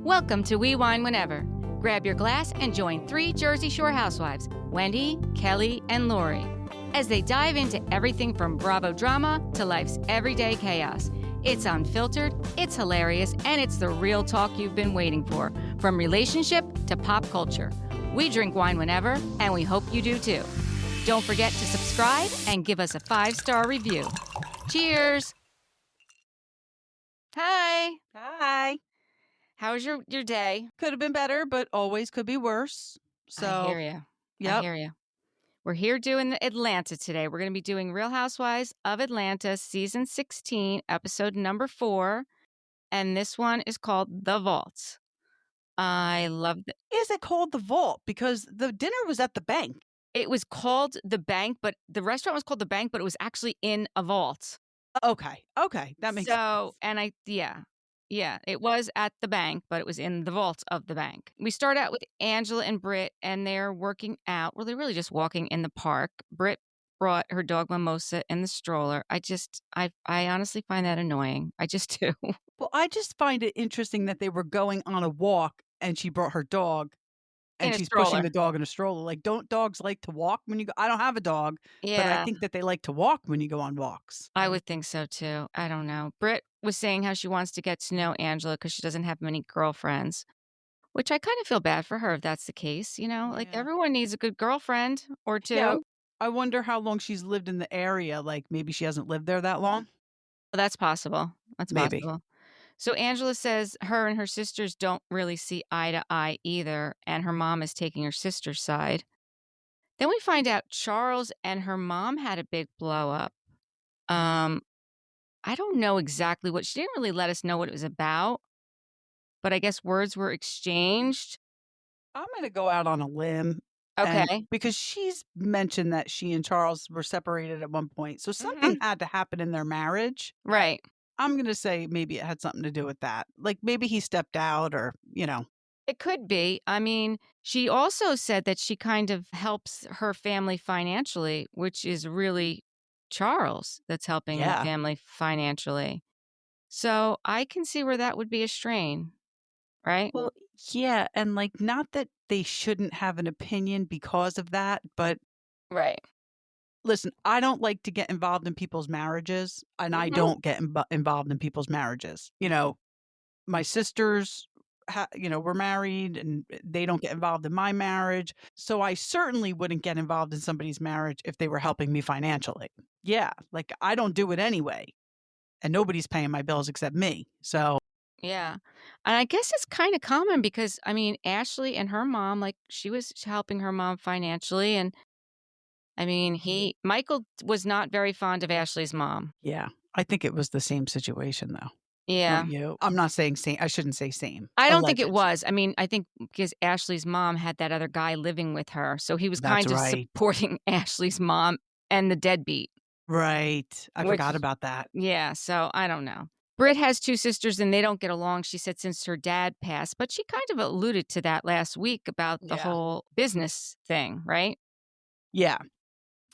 Welcome to We Wine Whenever. Grab your glass and join 3 Jersey Shore housewives, Wendy, Kelly, and Lori, as they dive into everything from Bravo drama to life's everyday chaos. It's unfiltered, it's hilarious, and it's the real talk you've been waiting for, from relationship to pop culture. We drink wine whenever, and we hope you do too. Don't forget to subscribe and give us a 5-star review. Cheers! Hi! Hi. How was your day? Could have been better, but always could be worse. So, I hear you. yep. I hear you. We're here doing Atlanta today. We're going to be doing Real Housewives of Atlanta, Season 16, Episode number 4. And this one is called The Vault. I love it. Is it called the Vault? Because the dinner was at the bank. It was called The Bank, but the restaurant was called The Bank, but it was actually in a vault. Okay. That makes sense. And yeah, it was at the bank, but it was in the vault of the bank. We start out with Angela and Brit, and they're working out. Well, they're really just walking in the park. Brit brought her dog Mimosa in the stroller. I honestly find that annoying. I just do. Well, I just find it interesting that they were going on a walk and she brought her dog and she's pushing the dog in a stroller. Like, don't dogs like to walk when you go? I don't have a dog, but I think that they like to walk when you go on walks. I would think so too. I don't know. Brit was saying how she wants to get to know Angela because she doesn't have many girlfriends, which I kind of feel bad for her if that's the case. You know, like everyone needs a good girlfriend or two. Yeah. I wonder how long she's lived in the area. Like, maybe she hasn't lived there that long. Well, that's possible. Maybe. Possible. So Angela says her and her sisters don't really see eye to eye either, and her mom is taking her sister's side. Then we find out Charles and her mom had a big blow up. I don't know exactly what, she didn't really let us know what it was about, but I guess words were exchanged. I'm going to go out on a limb. Okay. Because she's mentioned that she and Charles were separated at one point. So something had to happen in their marriage. Right. I'm going to say maybe it had something to do with that. Like, maybe he stepped out or, It could be. I mean, she also said that she kind of helps her family financially, which is really Charles that's helping the family financially. So I can see where that would be a strain, right? Well, yeah. And like, not that they shouldn't have an opinion because of that, but Right. listen, I don't like to get involved in people's marriages, and I don't get involved in people's marriages. My sisters, were married, and they don't get involved in my marriage. So I certainly wouldn't get involved in somebody's marriage if they were helping me financially. Yeah, like, I don't do it anyway, and nobody's paying my bills except me. So Yeah. And I guess it's kind of common because, I mean, Ashley and her mom, like, she was helping her mom financially. And I mean, Michael was not very fond of Ashley's mom. yeah, I think it was the same situation though. Yeah. Don't you? I'm not saying same. I shouldn't say same. I don't think it was. I mean, I think because Ashley's mom had that other guy living with her. So he was kind of supporting Ashley's mom and the deadbeat. Right. I forgot about that. Yeah. So I don't know. Brit has 2 sisters and they don't get along, she said, since her dad passed. But she kind of alluded to that last week about the whole business thing, right? Yeah.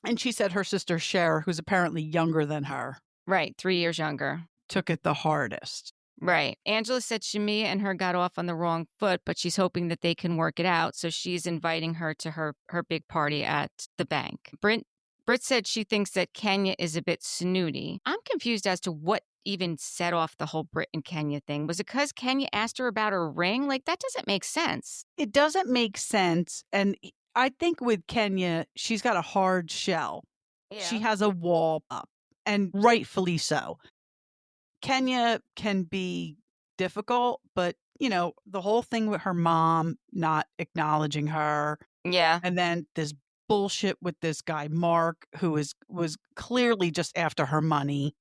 And she said her sister Cher, who's apparently younger than her. Right. 3 years younger. Took it the hardest. Right. Angela said Shamea and her got off on the wrong foot, but she's hoping that they can work it out. So she's inviting her to her big party at the bank. Brit said she thinks that Kenya is a bit snooty. I'm confused as to what even set off the whole Brit and Kenya thing. Was it because Kenya asked her about her ring? Like, that doesn't make sense. It doesn't make sense. And I think with Kenya, she's got a hard shell. Yeah. She has a wall up, and rightfully so. Kenya can be difficult, but, the whole thing with her mom not acknowledging her. Yeah. And then this bullshit with this guy, Mark, who was clearly just after her money.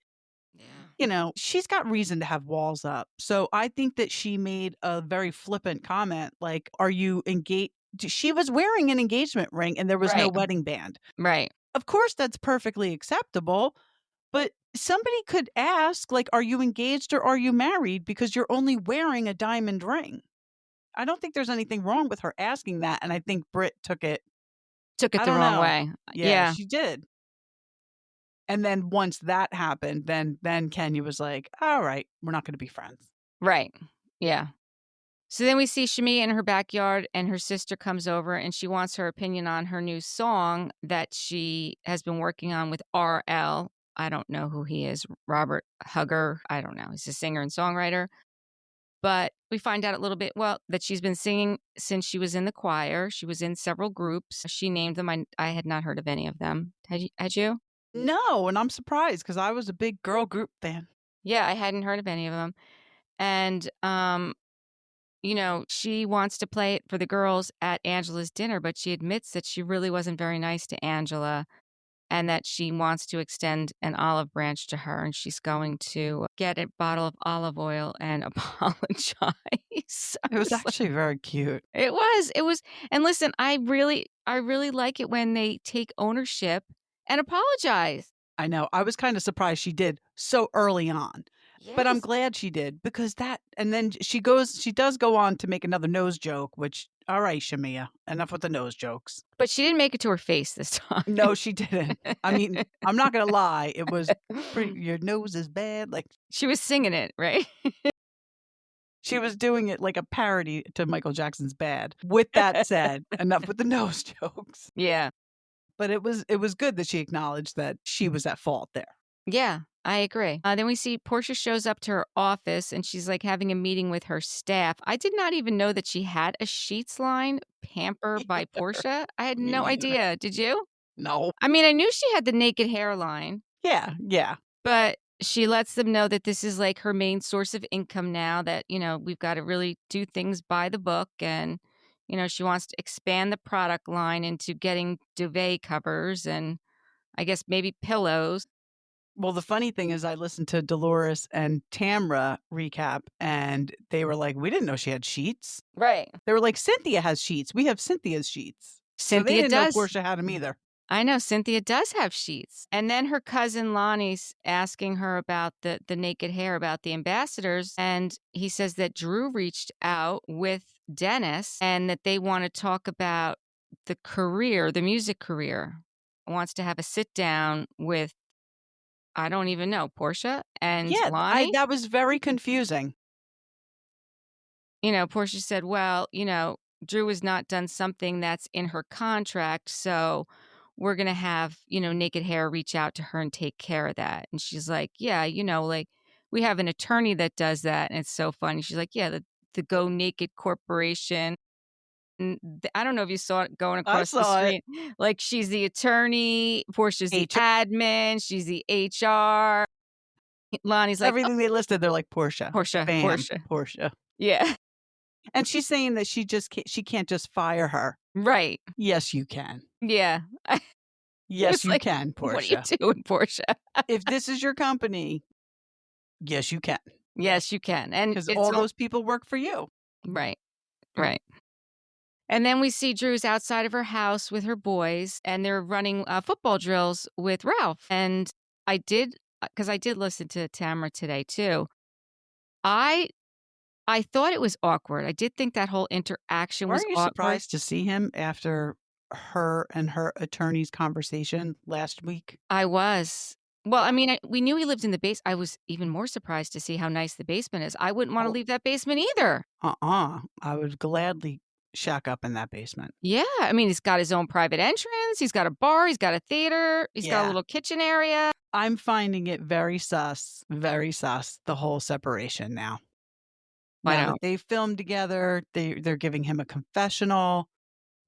Yeah. She's got reason to have walls up. So I think that she made a very flippant comment, like, are you engaged? She was wearing an engagement ring and there was no wedding band. Right. Of course, that's perfectly acceptable. But somebody could ask, like, are you engaged or are you married? Because you're only wearing a diamond ring. I don't think there's anything wrong with her asking that. And I think Brit took it the wrong way. Yeah, she did. And then once that happened, then Kenya was like, all right, we're not going to be friends. Right. Yeah. So then we see Shamea in her backyard, and her sister comes over, and she wants her opinion on her new song that she has been working on with RL. I don't know who he is, Robert Hugger. I don't know. He's a singer and songwriter. But we find out a little bit, well, that she's been singing since she was in the choir. She was in several groups. She named them. I had not heard of any of them. Had you? No, and I'm surprised because I was a big girl group fan. Yeah, I hadn't heard of any of them. And, she wants to play it for the girls at Angela's dinner, but she admits that she really wasn't very nice to Angela and that she wants to extend an olive branch to her, and she's going to get a bottle of olive oil and apologize. It was actually very cute. It was, and listen, I really like it when they take ownership and apologize. I know. I was kind of surprised she did so early on. But I'm Yes. glad she did because and then she does go on to make another nose joke, which, all right, Shamea, enough with the nose jokes. But she didn't make it to her face this time. No, she didn't. I mean, I'm not going to lie. It was pretty, your nose is bad. Like, She was singing it, right? she was doing it like a parody to Michael Jackson's Bad. With that said, enough with the nose jokes. Yeah. But it was good that she acknowledged that she was at fault there. Yeah, I agree. Then we see Porsha shows up to her office and she's like having a meeting with her staff. I did not even know that she had a sheets line, Pamper by Porsha. I had Me no neither. idea. Did you? No. I mean, I knew she had the naked hair line, Yeah. but she lets them know that this is like her main source of income now, that, we've got to really do things by the book. And, she wants to expand the product line into getting duvet covers and I guess maybe pillows. Well, the funny thing is I listened to Dolores and Tamra recap, and they were like, we didn't know she had sheets. Right. They were like, Cynthia has sheets. We have Cynthia's sheets. So they Cynthia didn't does. know Porsha had them either. I know Cynthia does have sheets. And then her cousin Lonnie's asking her about the naked hair, about the ambassadors. And he says that Drew reached out with Dennis and that they want to talk about the career, the music career. Wants to have a sit down with, I don't even know, Porsha and Yeah, Lonnie. that was very confusing. Porsha said, well, Drew has not done something that's in her contract. So we're going to have, Naked Hair reach out to her and take care of that. And she's like, yeah, like we have an attorney that does that. And it's so funny. She's like, yeah, the Go Naked Corporation. And I don't know if you saw it going across the saw it. street. Like she's the attorney, Portia's the admin, she's the HR. Lonnie's like, Everything they listed, they're like Porsha. Porsha, Bam, Porsha. Porsha. Yeah. And she's saying that she can't just fire her. Right. Yes, you can. Yeah. Yes, you like, can, Porsha. What are you doing, Porsha? If this is your company, yes, you can. Yes, you can. And because all those people work for you. Right. Right. And then we see Drew's outside of her house with her boys, and they're running football drills with Ralph. And because I did listen to Tamara today too. I thought it was awkward. I did think that whole interaction was awkward. Weren't you surprised to see him after her and her attorney's conversation last week? I was. Well, I mean, we knew he lived in the base. I was even more surprised to see how nice the basement is. I wouldn't want to leave that basement either. I would gladly shack up in that basement. Yeah. I mean, he's got his own private entrance. He's got a bar. He's got a theater. He's got a little kitchen area. I'm finding it very sus, the whole separation now. Now that they filmed together, they're giving him a confessional.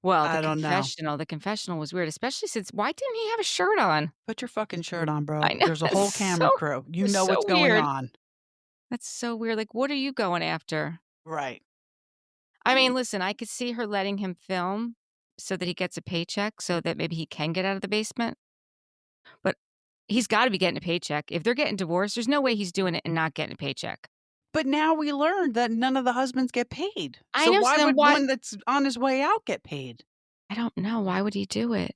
Well, the confessional was weird, especially since, why didn't he have a shirt on? Put your fucking shirt on, bro. I know. There's a whole camera crew. You know what's going on. That's so weird. Like, what are you going after? Right. I mean, listen, I could see her letting him film so that he gets a paycheck so that maybe he can get out of the basement. But he's got to be getting a paycheck. If they're getting divorced, there's no way he's doing it and not getting a paycheck. But now we learned that none of the husbands get paid. I so know, why so would one that's on his way out get paid? I don't know. Why would he do it?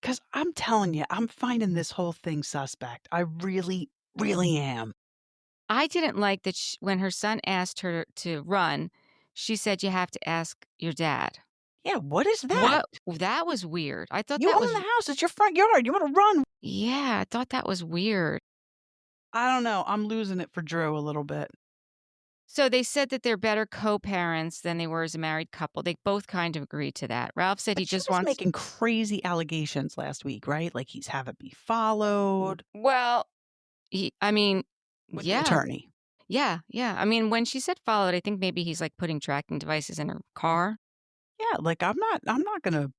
Because I'm telling you, I'm finding this whole thing suspect. I really, really am. I didn't like that when her son asked her to run, she said, you have to ask your dad. Yeah, what is that? That was weird. I thought you own the house. It's your front yard. You want to run. Yeah, I thought that was weird. I don't know. I'm losing it for Drew a little bit. So they said that they're better co-parents than they were as a married couple. They both kind of agreed to that. Ralph said But he she just was wants. making crazy allegations last week, right? Like he's haven't be followed Well, I mean, with the yeah, attorney. yeah, yeah. I mean, when she said followed, I think maybe he's like putting tracking devices in her car. Yeah, like I'm not gonna,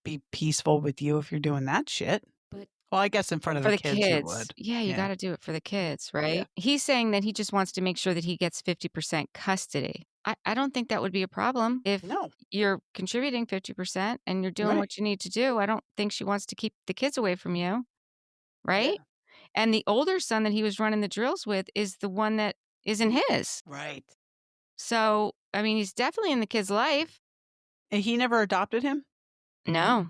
be peaceful with you if you're doing that shit. But Well, I guess in front of for the the kids you kids. would. Yeah, you Yeah. gotta do it for the kids, Yeah. right? He's saying that he just wants to make sure that he gets 50% custody. I don't think that would be a problem if No. you're contributing 50% and you're doing Right. what you need to do. I don't think she wants to keep the kids away from you, Yeah. right? And the older son that he was running the drills with is the one that isn't his. Right. So, I mean, he's definitely in the kid's life. And he never adopted him? No,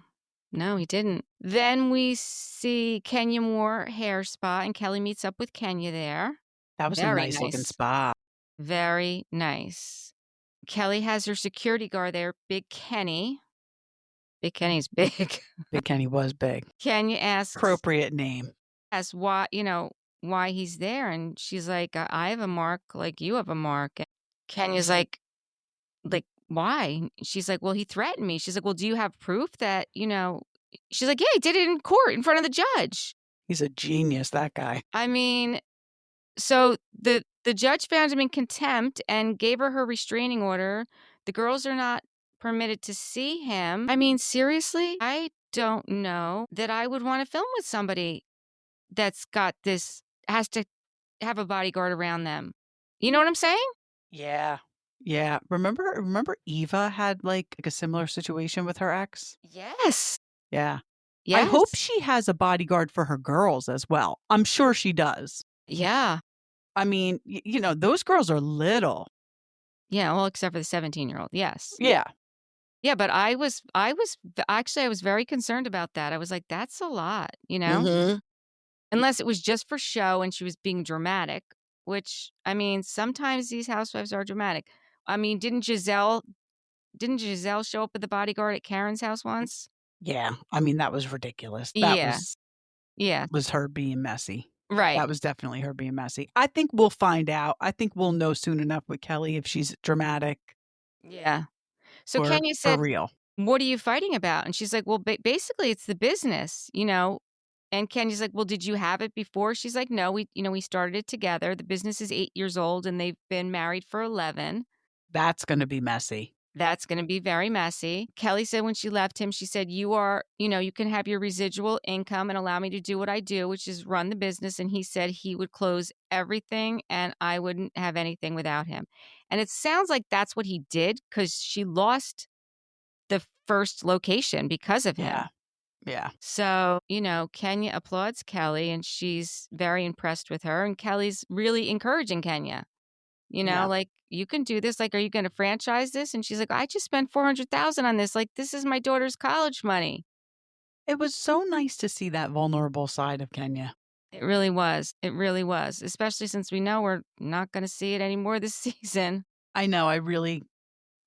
no, he didn't. Then we see Kenya Moore hair spa, and Kelly meets up with Kenya there. That was a Very nice looking nice. spa. Very nice. Kelly has her security guard there, Big Kenny. Big Kenny's big. Big Kenny was big. Kenya asks Appropriate name. why, why he's there. And she's like, I have a mark like you have a mark. And Kenya's like, why? She's like, well, he threatened me. She's like, well, do you have proof that, she's like, yeah, he did it in court in front of the judge. He's a genius, that guy. I mean, so the judge found him in contempt and gave her restraining order. The girls are not permitted to see him. I mean, seriously, I don't know that I would want to film with somebody that's got this, has to have a bodyguard around them. You know what I'm saying? Yeah. Yeah. Remember Eva had like a similar situation with her ex? Yes. Yeah. I Yes. hope she has a bodyguard for her girls as well. I'm sure she does. Yeah. I mean, those girls are little. Yeah. Well, except for the 17-year-old. Yes. Yeah. Yeah. But I was very concerned about that. I was like, that's a lot, Mm-hmm. unless it was just for show and she was being dramatic, which, I mean, sometimes these housewives are dramatic. I mean, didn't Giselle show up with the bodyguard at Karen's house once? Yeah. I mean, that was ridiculous. That Yeah. was Yeah. her being messy. Right. That was definitely her being messy. I think we'll find out. I think we'll know soon enough with Kelly if she's dramatic Yeah. So or Kenya for said, real. what are you fighting about? And she's like, well, basically it's the business, And Kenya's like, well, did you have it before? She's like, no, we started it together. The business is 8 years old and they've been married for 11. That's going to be messy. That's going to be very messy. Kelly said when she left him, she said, you can have your residual income and allow me to do what I do, which is run the business. And he said he would close everything and I wouldn't have anything without him. And it sounds like that's what he did because she lost the first location because of him. Yeah. Yeah. So, Kenya applauds Kelly and she's very impressed with her. And Kelly's really encouraging Kenya. Yeah. Like, you can do this. Like, are you going to franchise this? And she's like, I just spent $400,000 on this. Like, this is my daughter's college money. It was so nice to see that vulnerable side of Kenya. It really was. It really was. Especially since we know we're not going to see it anymore this season. I know.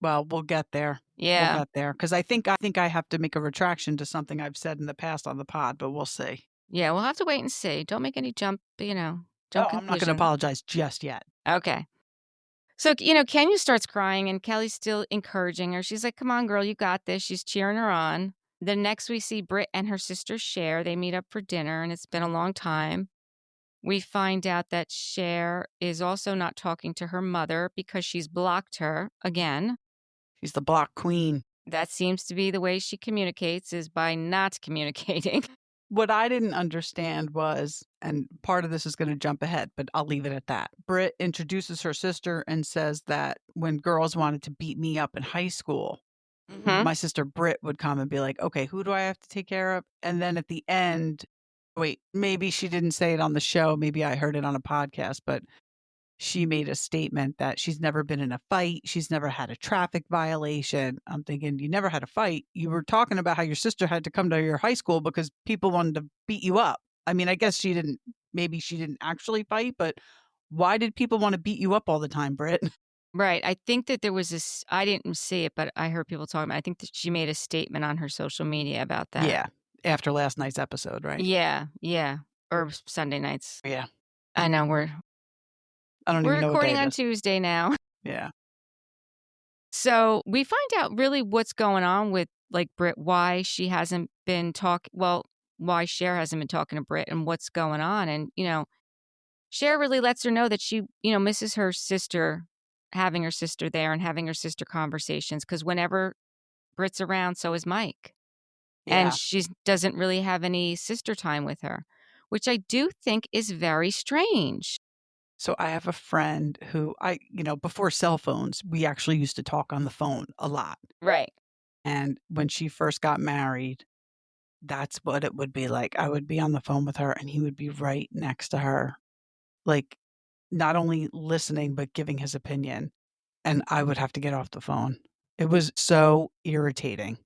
We'll get there. Yeah. We'll get there. Because I think I have to make a retraction to something I've said in the past on the pod, but we'll see. Yeah, we'll have to wait and see. Don't make any jump I'm not going to conclusions. apologize just yet. Okay. So, Kenya starts crying and Kelly's still encouraging her. She's like, come on, girl, you got this. She's cheering her on. Then next we see Brit and her sister Cher. They meet up for dinner and it's been a long time. We find out that Cher is also not talking to her mother because she's blocked her again. She's the block queen. That seems to be the way she communicates, is by not communicating. What I didn't understand was, and part of this is going to jump ahead, but I'll leave it at that. Brit introduces her sister and says that when girls wanted to beat me up in high school, my sister Brit would come and be like, okay, who do I have to take care of? And then at the end, wait, maybe she didn't say it on the show. Maybe I heard it on a podcast, but she made a statement that she's never been in a fight. She's never had a traffic violation. I'm thinking, you never had a fight. You were talking about how your sister had to come to your high school because people wanted to beat you up. I mean, I guess maybe she didn't actually fight, but why did people want to beat you up all the time, Britt? Right. I think that there was this, I didn't see it, but I heard people talking about it. I think that she made a statement on her social media about that. Yeah. After last night's episode, right? Yeah. Yeah. Or Sunday nights. Yeah. I know I don't We're even know what day recording it on is. Tuesday now. Yeah. So we find out really what's going on with like Brit, why she hasn't been why Cher hasn't been talking to Brit and what's going on. And, Cher really lets her know that she, misses her sister, having her sister there and having her sister conversations. Because whenever Brit's around, so is Mike. And Yeah. she doesn't really have any sister time with her, which I do think is very strange. So I have a friend who before cell phones, we actually used to talk on the phone a lot. Right. And when she first got married, that's what it would be like. I would be on the phone with her and he would be right next to her, like not only listening, but giving his opinion. And I would have to get off the phone. It was so irritating.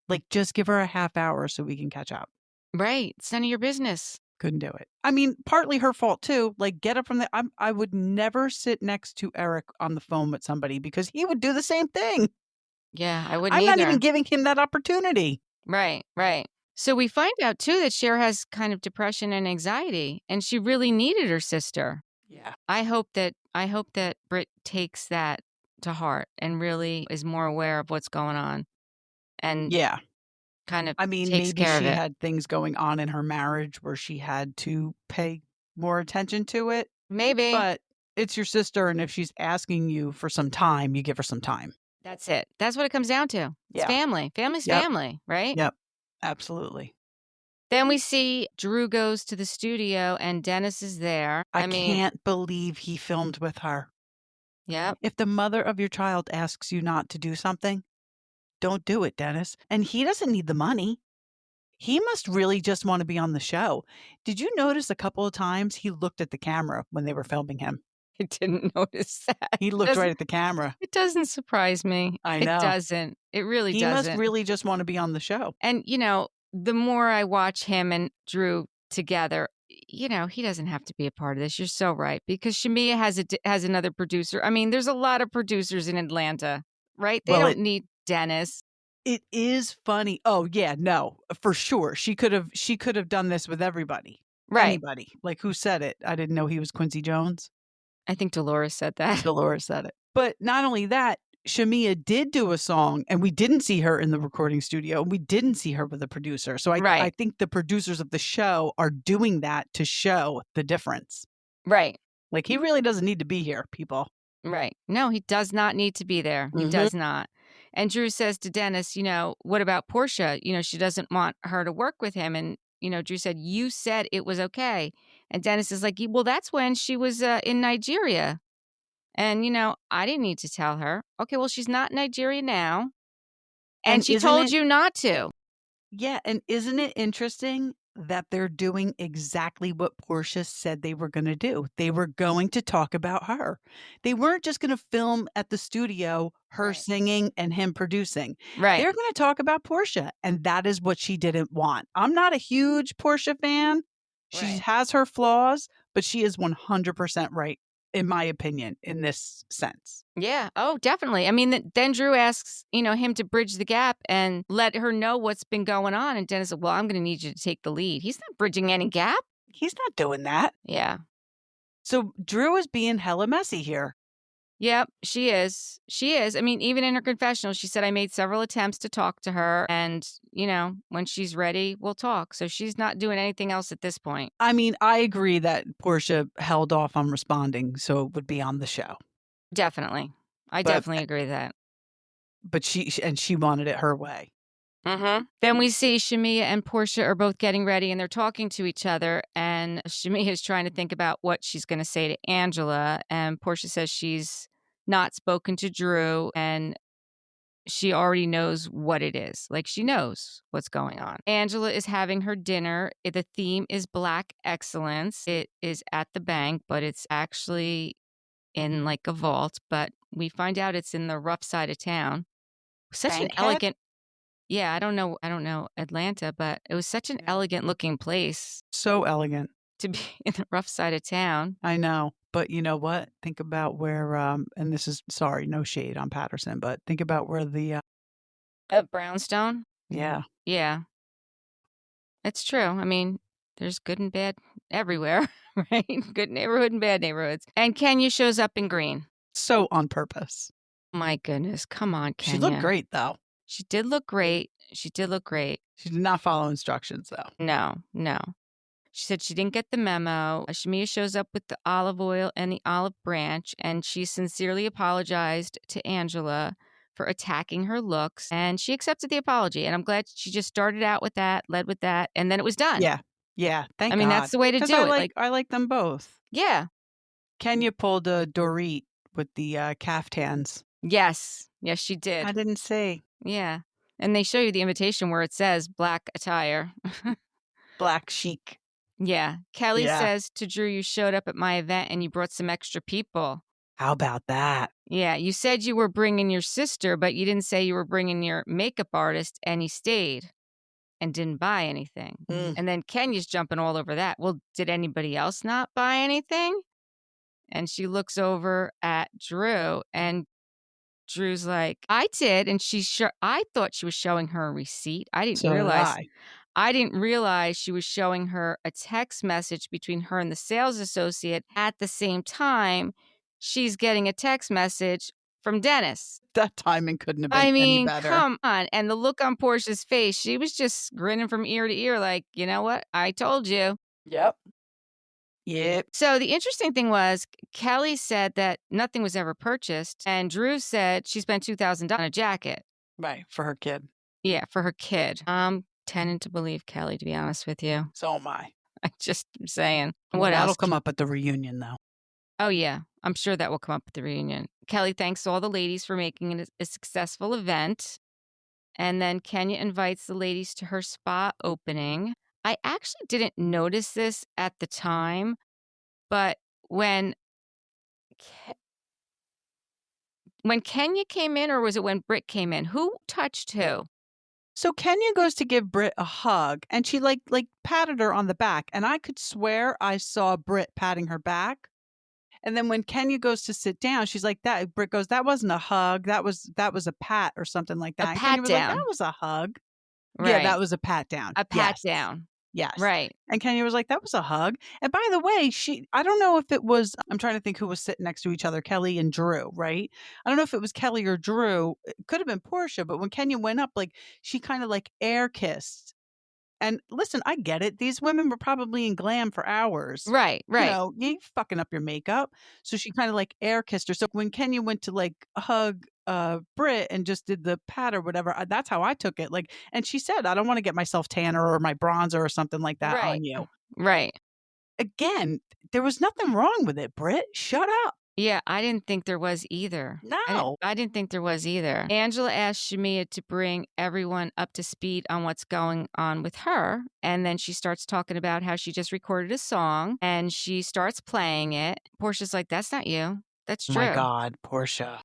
Like, just give her a half hour so we can catch up. Right. It's none of your business. Couldn't do it. I mean, partly her fault too. Like, get up from the. I would never sit next to Eric on the phone with somebody because he would do the same thing. Yeah, I wouldn't I'm not either. even giving him that opportunity. Right, right. So we find out too that Cher has kind of depression and anxiety, and she really needed her sister. Yeah. I hope that Brit takes that to heart and really is more aware of what's going on and Yeah. kind of I mean, takes maybe care of she it. had things going on in her marriage where she had to pay more attention to it. Maybe. But it's your sister, and if she's asking you for some time, you give her some time. That's it. That's what it comes down to. It's Yeah. family. Family's Yep. family, right? Yep. Absolutely. Then we see Drew goes to the studio and Dennis is there. I mean, can't believe he filmed with her. yep. If the mother of your child asks you not to do something, don't do it, Dennis. And he doesn't need the money. He must really just want to be on the show. Did you notice a couple of times he looked at the camera when they were filming him? I didn't notice that. He looked right at the camera. It doesn't surprise me. I It know. doesn't. It really He doesn't. must really just want to be on the show. And, the more I watch him and Drew together, he doesn't have to be a part of this. You're so right. Because Shamea has another producer. I mean, there's a lot of producers in Atlanta, right? They Well, don't need Dennis. It is funny. Oh, yeah, no, for sure. She could have done this with everybody. Right. Anybody. Like, who said it? I didn't know he was Quincy Jones. I think Dolores said that. Dolores said it. But not only that, Shamea did do a song, and we didn't see her in the recording studio. We didn't see her with a producer. So I think the producers of the show are doing that to show the difference. Right. Like, he really doesn't need to be here, people. Right. No, he does not need to be there. He does not. And Drew says to Dennis, what about Porsha? She doesn't want her to work with him. And, Drew said, you said it was okay. And Dennis is like, well, that's when she was in Nigeria. And, I didn't need to tell her. Okay, well, she's not in Nigeria now. And she told you not to. Yeah. And isn't it interesting that they're doing exactly what Porsha said they were going to do? They were going to talk about her. They weren't just going to film at the studio, her singing and him producing. Right. They're going to talk about Porsha. And that is what she didn't want. I'm not a huge Porsha fan. She has her flaws, but she is 100% right, in my opinion, in this sense. Yeah. Oh, definitely. I mean, then Drew asks, him to bridge the gap and let her know what's been going on. And Dennis said, well, I'm going to need you to take the lead. He's not bridging any gap. He's not doing that. Yeah. So Drew is being hella messy here. Yep, she is. She is. I mean, even in her confessional, she said, I made several attempts to talk to her. And, when she's ready, we'll talk. So she's not doing anything else at this point. I mean, I agree that Porsha held off on responding so it would be on the show. Definitely. I definitely agree with that. But she wanted it her way. Then we see Shamea and Porsha are both getting ready and they're talking to each other. And Shamea is trying to think about what she's going to say to Angela. And Porsha says she's not spoken to Drew and she already knows what it is. Like, she knows what's going on. Angela is having her dinner. The theme is Black excellence. It is at the bank, but it's actually in like a vault. But we find out it's in the rough side of town. Such an elegant. Yeah, I don't know Atlanta, but it was such an elegant looking place. So elegant. To be in the rough side of town. I know. But you know what? Think about where, and this is, sorry, no shade on Patterson, but think about where the... Brownstone? Yeah. Yeah. It's true. I mean, There's good and bad everywhere, right? Good neighborhood and bad neighborhoods. And Kenya shows up in green. So on purpose. My goodness. Come on, Kenya. She looked great, though. She did look great. She did look great. She did not follow instructions, though. No. She said she didn't get the memo. Shamea shows up with the olive oil and the olive branch, and she sincerely apologized to Angela for attacking her looks, and she accepted the apology. And I'm glad she just started out with that, led with that, and then it was done. Yeah. Thank God. That's the way to do it. I like them both. Yeah. Kenya pulled a Dorit with the caftans. Yes, she did. I didn't see. Yeah. And they show you the invitation where it says black attire. Black chic. Yeah. Kelly says to Drew, you showed up at my event and you brought some extra people. How about that? Yeah. You said you were bringing your sister, but you didn't say you were bringing your makeup artist, and he stayed and didn't buy anything. And then Kenya's jumping all over that. Well, did anybody else not buy anything? And she looks over at Drew, and Drew's like, I did. And I thought she was showing her a receipt. I didn't realize. I didn't realize she was showing her a text message between her and the sales associate. At the same time, she's getting a text message from Dennis. That timing couldn't have been any better. Come on. And the look on Porsha's face, she was just grinning from ear to ear like, you know what? I told you. Yep. So the interesting thing was Kelly said that nothing was ever purchased, and Drew said she spent $2,000 on a jacket. Right, for her kid. Yeah, for her kid. I'm tending to believe Kelly, to be honest with you. So am I. I'm just saying. What else? That'll come up at the reunion, though. Oh, yeah. I'm sure that will come up at the reunion. Kelly thanks all the ladies for making it a successful event. And then Kenya invites the ladies to her spa opening. I actually didn't notice this at the time, but when Kenya came in, or was it when Brit came in? Who touched who? So Kenya goes to give Brit a hug, and she like patted her on the back, and I could swear I saw Brit patting her back. And then when Kenya goes to sit down, she's like, "That." Brit goes, "That wasn't a hug. That was a pat or something like that." A pat down. Like, that was a hug. Right. Yeah, that was a pat down. A pat down. Yes. Right. And Kenya was like, "That was a hug." And by the way, I don't know if it was, I'm trying to think who was sitting next to each other, Kelly and Drew, right? I don't know if it was Kelly or Drew. It could have been Porsha, but when Kenya went up, like, she kind of like air kissed. And listen, I get it. These women were probably in glam for hours. Right. You know, you ain't fucking up your makeup. So she kind of like air kissed her. So when Kenya went to like hug Brit and just did the pat or whatever, that's how I took it. Like, and she said, "I don't want to get myself tanner or my bronzer or something like that on you." Right. Again, there was nothing wrong with it, Brit. Shut up. Yeah, I didn't think there was either. No. I didn't think there was either. Angela asked Shamea to bring everyone up to speed on what's going on with her. And then she starts talking about how she just recorded a song and she starts playing it. Porsha's like, "That's not you. That's Drew." My God, Porsha.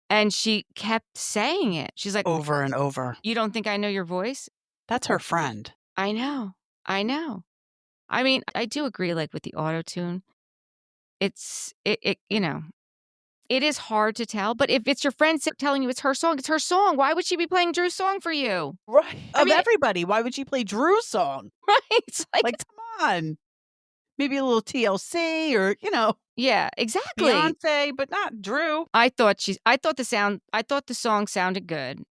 And she kept saying it. She's like, over and over. "You don't think I know your voice?" That's her friend. I know. I mean, I do agree, like, with the auto-tune. You know, it is hard to tell, but if it's your friend telling you it's her song, it's her song. Why would she be playing Drew's song for you? Right. Everybody, why would she play Drew's song? Right. It's like, come on. Maybe a little TLC or, you know. Yeah, exactly. Fiancé, but not Drew. I thought the song sounded good.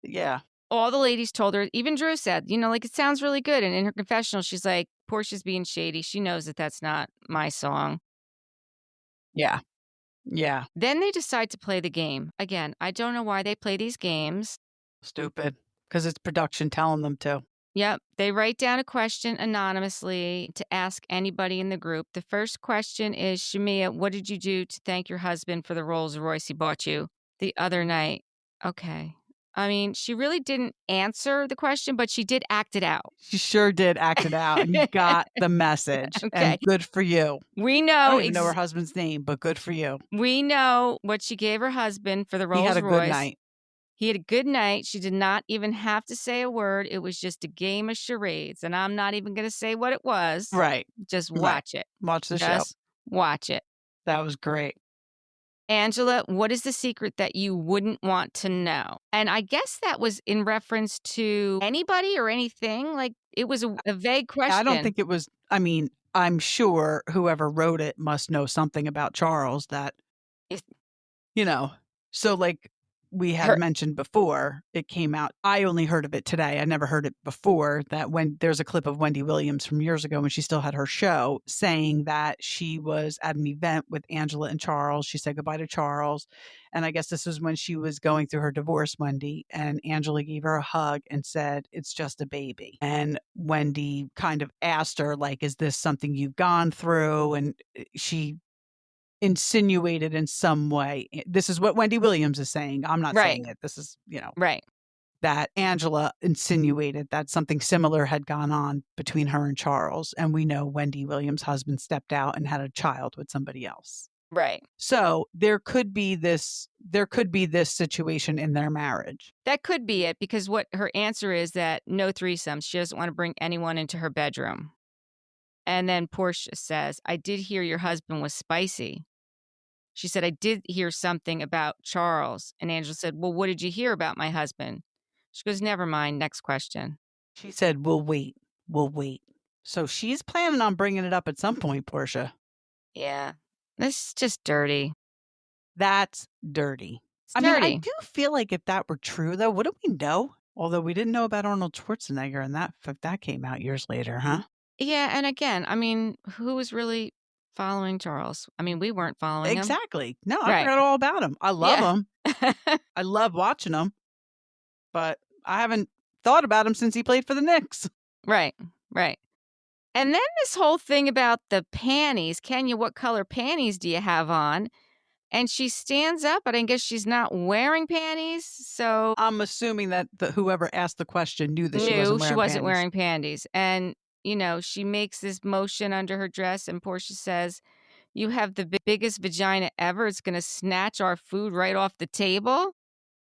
Yeah. All the ladies told her, even Drew said, you know, like, it sounds really good. And in her confessional, she's like, Porsha's being shady. She knows that that's not my song. Yeah. Yeah. Then they decide to play the game. Again, I don't know why they play these games. Stupid. Because it's production telling them to. Yep. They write down a question anonymously to ask anybody in the group. The first question is, Shamea, what did you do to thank your husband for the Rolls Royce he bought you the other night? Okay. I mean, she really didn't answer the question, but she did act it out. She sure did act it out. And you got the message. Okay. And good for you. We know. I don't even know her husband's name, but good for you. We know what she gave her husband for the Rolls Royce. He had a good night. He had a good night. She did not even have to say a word. It was just a game of charades. And I'm not even going to say what it was. Right. Just watch it. Watch the show. Just watch it. That was great. Angela, what is the secret that you wouldn't want to know? And I guess that was in reference to anybody or anything. Like it was a vague I don't question. think it was, I mean, I'm sure whoever wrote it must know something about Charles that, Is- so like we had Her, mentioned before, it came out. I only heard of it today. I never heard it before, that when there's a clip of Wendy Williams from years ago when she still had her show saying that she was at an event with Angela and Charles. She said goodbye to Charles. And I guess this was when she was going through her divorce, Wendy, and Angela gave her a hug and said, "It's just a baby." And Wendy kind of asked her, like, "Is this something you've gone through?" And she insinuated in some way, this is what Wendy Williams is saying. I'm not right, saying it. This is, right, that Angela insinuated that something similar had gone on between her and Charles. And we know Wendy Williams' husband stepped out and had a child with somebody else. right. So there could be this situation in their marriage. That could be it because what her answer is that no threesomes. She doesn't want to bring anyone into her bedroom. And then Porsha says, I did hear your husband was spicy. She said, I did hear something about Charles. And Angela said, well, what did you hear about my husband? She goes, never mind. Next question. She said, we'll wait. We'll wait. So she's planning on bringing it up at some point, Porsha. Yeah. This is just dirty. That's dirty. It's dirty. I do feel like if that were true, though, what do we know? Although we didn't know about Arnold Schwarzenegger, and that came out years later, huh? Yeah. And again, who was really following Charles? we weren't following him. Exactly. No, I Right. forgot all about him. I love Yeah. him. I love watching him. But I haven't thought about him since he played for the Knicks. Right. Right. And then this whole thing about the panties. Kenya, what color panties do you have on? And she stands up, but I guess she's not wearing panties. So I'm assuming that whoever asked the question knew that she wasn't wearing panties. And, she makes this motion under her dress, and Porsha says, you have the biggest vagina ever. It's going to snatch our food right off the table.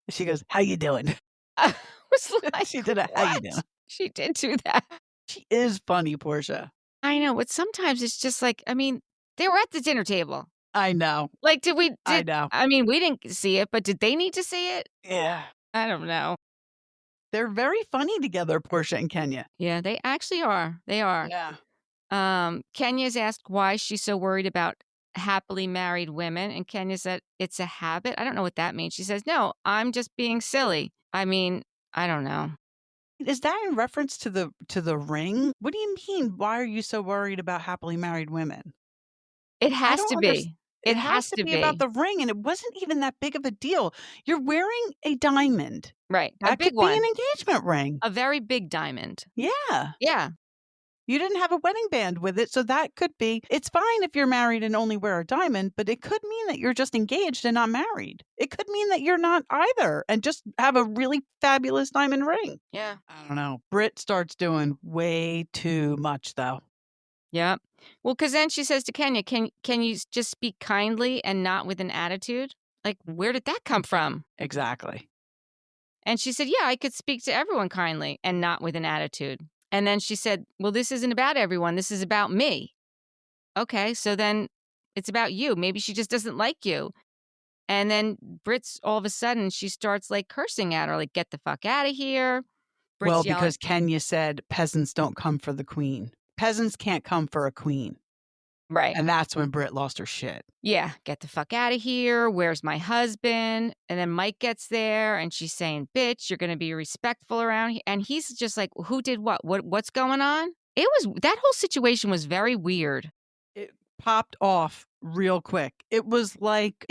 She goes, how you doing? I was like, she did a how you doing? She did do that. She is funny, Porsha. I know, but sometimes it's just like, they were at the dinner table. I know. Like, I know. We didn't see it, but did they need to see it? Yeah. I don't know. They're very funny together, Porsha and Kenya. Yeah, they actually are. They are. Yeah. Kenya's asked why she's so worried about happily married women, and Kenya said it's a habit. I don't know what that means. She says, no, I'm just being silly. I don't know. Is that in reference to the ring? What do you mean? Why are you so worried about happily married women? It has to be. It has to be about the ring, and it wasn't even that big of a deal. You're wearing a diamond. Right. That A big could one. be an engagement ring. A very big diamond. Yeah. Yeah. You didn't have a wedding band with it, so that could be. It's fine if you're married and only wear a diamond, but it could mean that you're just engaged and not married. It could mean that you're not either and just have a really fabulous diamond ring. Yeah. I don't know. Brit starts doing way too much, though. Yeah. Well, because then she says to Kenya, can you just speak kindly and not with an attitude? Like, where did that come from? Exactly. And she said, yeah, I could speak to everyone kindly and not with an attitude. And then she said, well, this isn't about everyone. This is about me. Okay, so then it's about you. Maybe she just doesn't like you. And then Brit's all of a sudden, she starts like cursing at her, like, get the fuck out of here. Brit's yelling, because Kenya said peasants don't come for the queen. Peasants can't come for a queen. Right. And that's when Brit lost her shit. Yeah, get the fuck out of here. Where's my husband? And then Mike gets there and she's saying, bitch, you're going to be respectful around here. And he's just like, who did what? What's going on? That whole situation was very weird. It popped off real quick. It was like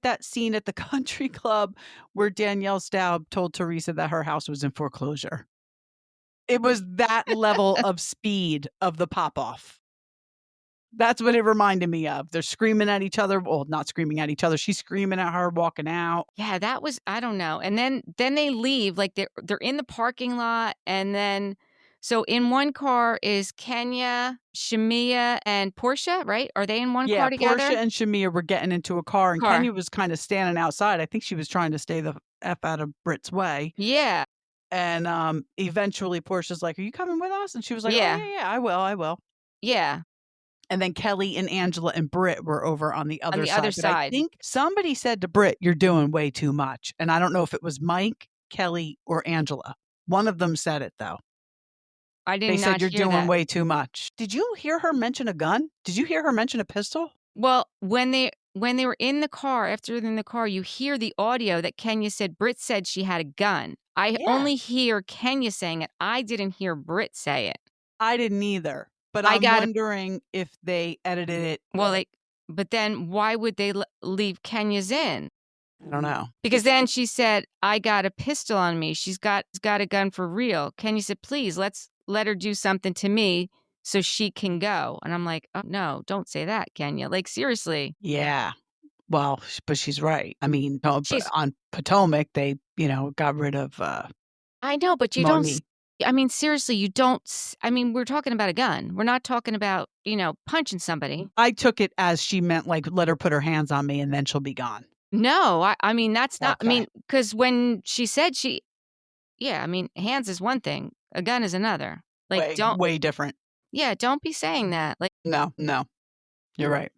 that scene at the country club where Danielle Staub told Teresa that her house was in foreclosure. It was that level of speed of the pop off. That's what it reminded me of. They're screaming at each other. Well, not screaming at each other. She's screaming at her, walking out. Yeah, that was, I don't know. And then they leave, like they're in the parking lot. And then, so in one car is Kenya, Shamea, and Porsha, right? Are they in one car together? Porsha and Shamea were getting into a car, and Kenya was kind of standing outside. I think she was trying to stay the F out of Brit's way. Yeah. And eventually Porsha's like, are you coming with us? And she was like, Yeah. oh, yeah, I will. Yeah. And then Kelly and Angela and Brit were over on the other On the side. other But I side. think somebody said to Brit, "You're doing way too much." And I don't know if it was Mike, Kelly, or Angela. One of them said it, though. I did They said, not "You're hear doing that. way too much." Did you hear her mention a gun? Did you hear her mention a pistol? Well, when they were in the car, after they're in the car, you hear the audio that Kenya said Brit said she had a gun. I Yeah. only hear Kenya saying it. I didn't hear Brit say it. I didn't either. But I I'm got it. wondering if they edited it. Well, but then why would they leave Kenya's in? I don't know. Because then she said, "I got a pistol on me. She's got a gun for real." Kenya said, "Please, let her do something to me so she can go." And I'm like, "Oh, no, don't say that, Kenya. Like, seriously." Yeah. Well, but she's right. I mean, She's on Potomac, they, got rid of I know, but you don't Monique. I mean, seriously, you don't I mean, we're talking about a gun. We're not talking about, punching somebody. I took it as she meant, like, let her put her hands on me and then she'll be gone. No, I mean, that's not I Okay. mean, because when she said yeah, I mean, hands is one thing, a gun is another. Like, Way different. yeah, don't be saying that. Like, No, you're right.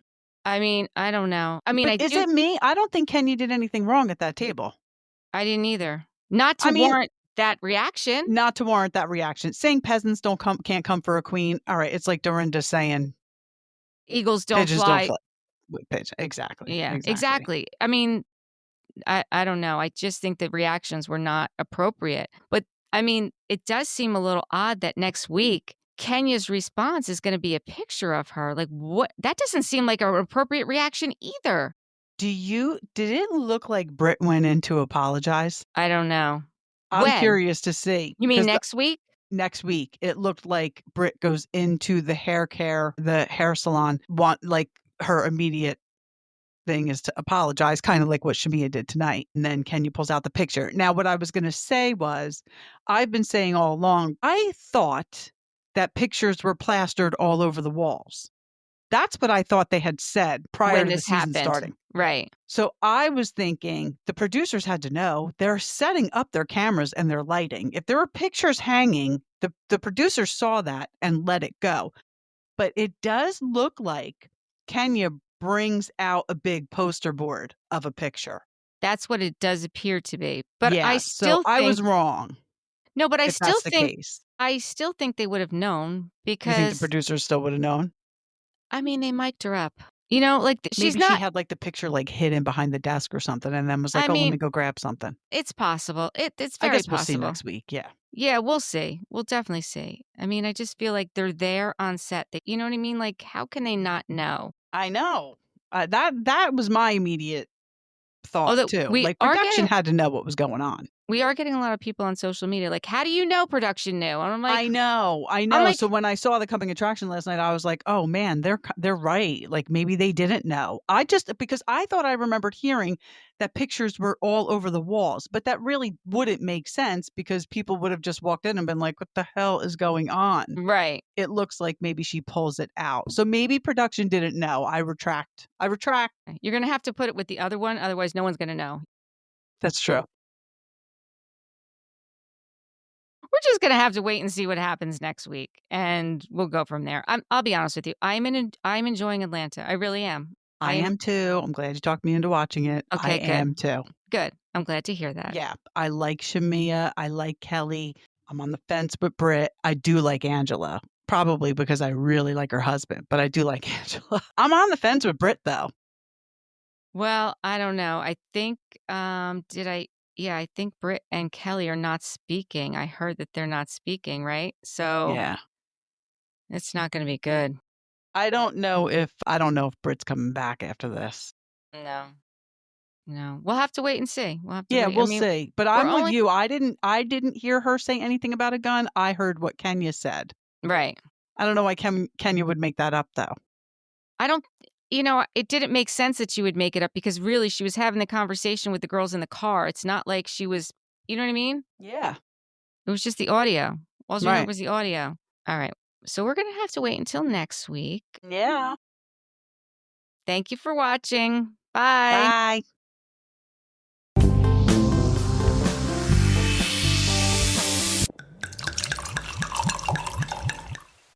I mean, I don't know. I mean, But is it me? I don't think Kenya did anything wrong at that table. I didn't either. Not to I mean, warrant that reaction. not to warrant that reaction. Saying peasants can't come for a queen. All right, it's like Dorinda saying Eagles don't pigeons don't fly. fly. Pigeon. Exactly. Yeah, exactly. I mean, I don't know. I just think the reactions were not appropriate. But I mean, it does seem a little odd that next week Kenya's response is going to be a picture of her. Like, what? That doesn't seem like an appropriate reaction either. Did it look like Brit went in to apologize? I don't know. I'm When? curious to see. You mean 'Cause next week? next week, it looked like Brit goes into the hair salon, like her immediate thing is to apologize, kind of like what Shamea did tonight. And then Kenya pulls out the picture. Now, what I was going to say was, I've been saying all along, I thought that pictures were plastered all over the walls. That's what I thought they had said prior When to the this season happened. starting. Right. So I was thinking the producers had to know they're setting up their cameras and their lighting. If there were pictures hanging, the producers saw that and let it go. But it does look like Kenya brings out a big poster board of a picture. That's what it does appear to be. But Yeah, I so still I think was wrong no, but if that's the case. I still think they would have known You think the because producers still would have known? I mean, they mic'd her up. Like she's Maybe she not had like the picture like hidden behind the desk or something and then was I like, "Oh, let me mean, go grab something." it's possible. It's I very guess we'll see possible. next week. Yeah. Yeah, we'll see. We'll definitely see. I mean, I just feel like they're there on set. You know what I mean? Like, how can they not know? I know. That was my immediate thought Although too. Like production had to know what was going on. we are getting a lot of people on social media like, how do you know production knew? And I'm like, I know. I'm like, So when I saw the coming attraction last night, I was like, "Oh man, they're right. Like maybe they didn't know." Because I thought I remembered hearing that pictures were all over the walls, but that really wouldn't make sense because people would have just walked in and been like, "What the hell is going on?" right. It looks like maybe she pulls it out. So maybe production didn't know. I retract. You're going to have to put it with the other one. Otherwise, no one's going to know. That's true. We're just going to have to wait and see what happens next week, and we'll go from there. I'll be honest with you. I'm enjoying Atlanta. I really am. I am too. I'm glad you talked me into watching it. Okay, I good. am too. Good. I'm glad to hear that. Yeah. I like Shamea. I like Kelly. I'm on the fence with Brit. I do like Angela. Probably because I really like her husband, but I do like Angela. I'm on the fence with Brit though. Well, I don't know. I think yeah, I think Brit and Kelly are not speaking. I heard that they're not speaking, right? So Yeah. it's not going to be good. I don't know if Brit's coming back after this. No. No. We'll have to wait and see. We'll have to Yeah, wait. we'll see. But I'm with only you. I didn't hear her say anything about a gun. I heard what Kenya said. right. I don't know why Kenya would make that up though. I don't it didn't make sense that she would make it up because really she was having the conversation with the girls in the car. It's not like she was, you know what I mean? Yeah. It was just the audio. All you Right. heard was the audio. All right. So we're going to have to wait until next week. Yeah. Thank you for watching. Bye. Bye.